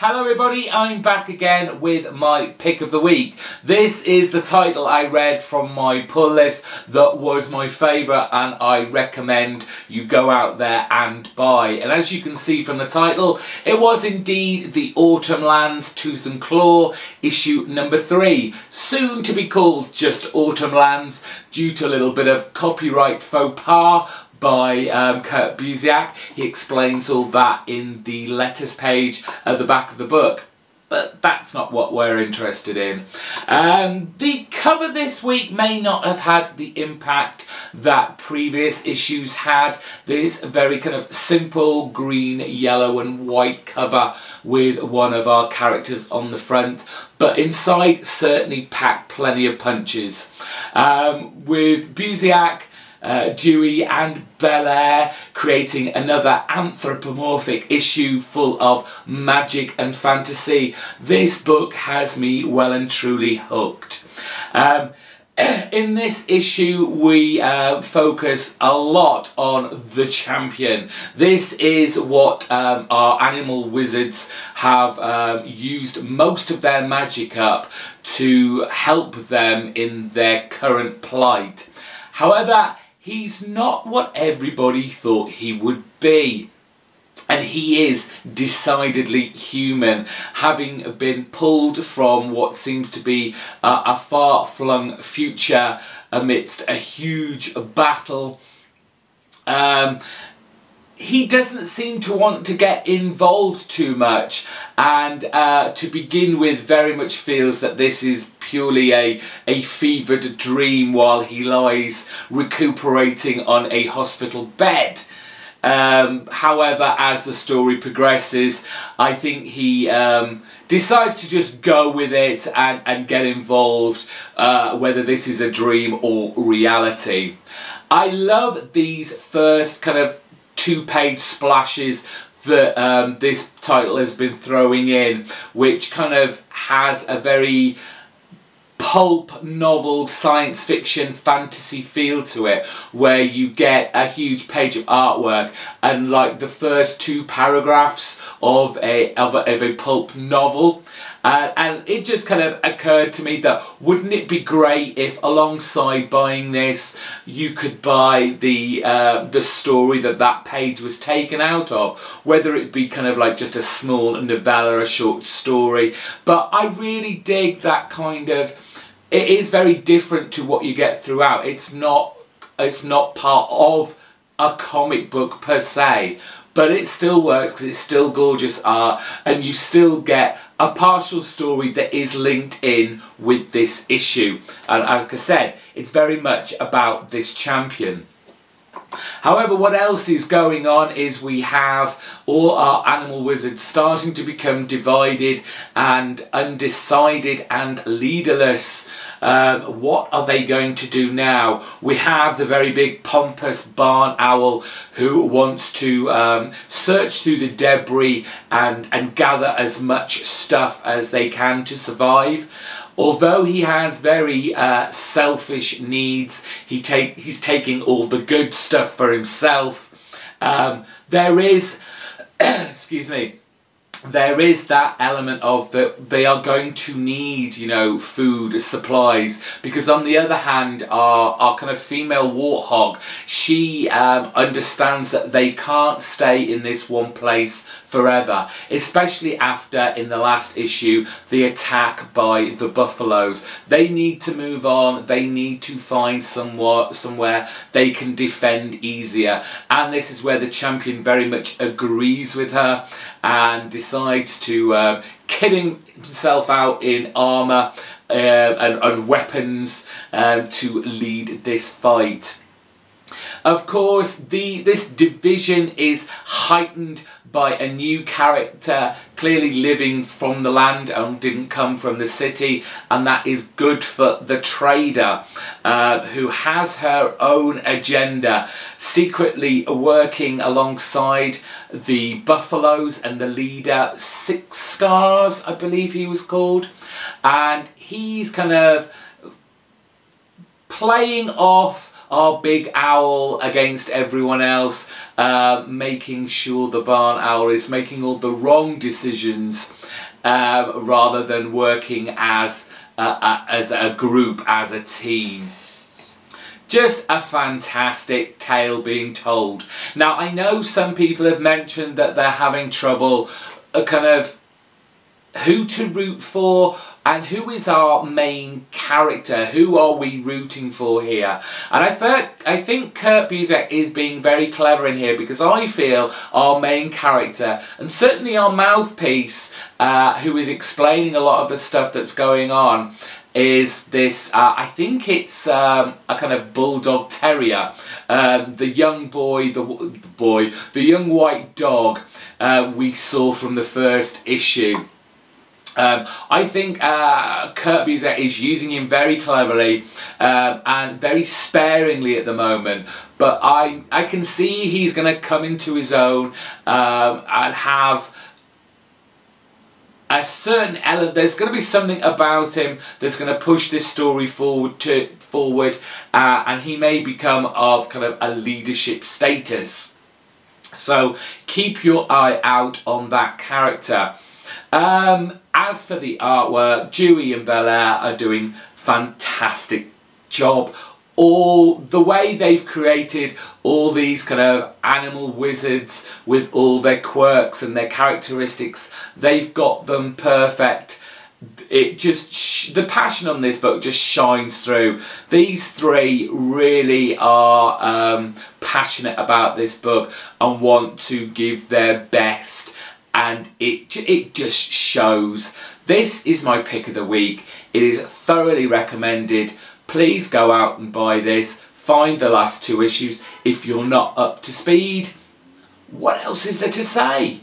Hello everybody, I'm back again with my pick of the week. This is the title I read from my pull list that was my favourite and I recommend you go out there and buy. And as you can see from the title, it was indeed the Autumnlands Tooth and Claw issue number 3, soon to be called just Autumnlands due to a little bit of copyright faux pas by Kurt Busiek. He explains all that in the letters page at the back of the book. But that's not what we're interested in. The cover this week may not have had the impact that previous issues had. This very kind of simple green, yellow and white cover with one of our characters on the front. But inside certainly packed plenty of punches. With Busiek, Dewey and Belair creating another anthropomorphic issue full of magic and fantasy. This book has me well and truly hooked. In this issue we focus a lot on the champion. This is what our animal wizards have used most of their magic up to help them in their current plight. However, he's not what everybody thought he would be. And he is decidedly human, having been pulled from what seems to be a far-flung future amidst a huge battle. He doesn't seem to want to get involved too much, and to begin with very much feels that this is purely a fevered dream while he lies recuperating on a hospital bed. However, as the story progresses, I think he decides to just go with it and get involved, whether this is a dream or reality. I love these first kind of 2-page splashes that this title has been throwing in, which kind of has a very pulp novel, science fiction, fantasy feel to it, where you get a huge page of artwork and like the first 2 paragraphs of a pulp novel. And it just kind of occurred to me that wouldn't it be great if alongside buying this you could buy the story that page was taken out of, whether it be kind of like just a small novella, a short story. But I really dig that kind of, it is very different to what you get throughout. It's not part of a comic book per se, but it still works because it's still gorgeous art and you still get a partial story that is linked in with this issue. And as I said, it's very much about this champion. However, what else is going on is we have all our animal wizards starting to become divided and undecided and leaderless. What are they going to do now? We have the very big pompous barn owl who wants to search through the debris and gather as much stuff as they can to survive. Although he has very selfish needs, he's taking all the good stuff for himself. There is, excuse me, there is that element of that they are going to need, you know, food, supplies, because on the other hand, our kind of female warthog, she understands that they can't stay in this one place forever, especially after, in the last issue, the attack by the buffaloes. They need to move on, they need to find somewhere they can defend easier, and this is where the champion very much agrees with her and decides to kit himself out in armour and weapons to lead this fight. Of course, this division is heightened by a new character clearly living from the land and didn't come from the city, and that is Goodfoot the Trader, who has her own agenda, secretly working alongside the buffaloes and the leader, Six Scars, I believe he was called, and he's kind of playing off our big owl against everyone else, making sure the barn owl is making all the wrong decisions rather than working as a group, as a team. Just a fantastic tale being told. Now, I know some people have mentioned that they're having trouble kind of who to root for and who is our main character. Who are we rooting for here? And I think Kurt Busiek is being very clever in here, because I feel our main character, and certainly our mouthpiece, who is explaining a lot of the stuff that's going on, is this, I think it's a kind of bulldog terrier, the young boy, the young white dog we saw from the first issue. I think Kurt Busiek is using him very cleverly and very sparingly at the moment, but I can see he's going to come into his own and have a certain element. There's going to be something about him that's going to push this story forward, and he may become of kind of a leadership status. So keep your eye out on that character. As for the artwork, Dewey and Belair are doing fantastic job. All the way they've created all these kind of animal wizards with all their quirks and their characteristics, they've got them perfect. It just, the passion on this book just shines through. These three really are passionate about this book and want to give their best, and it just shows. This is my pick of the week. It is thoroughly recommended. Please go out and buy this. Find the last 2 issues if you're not up to speed. What else is there to say?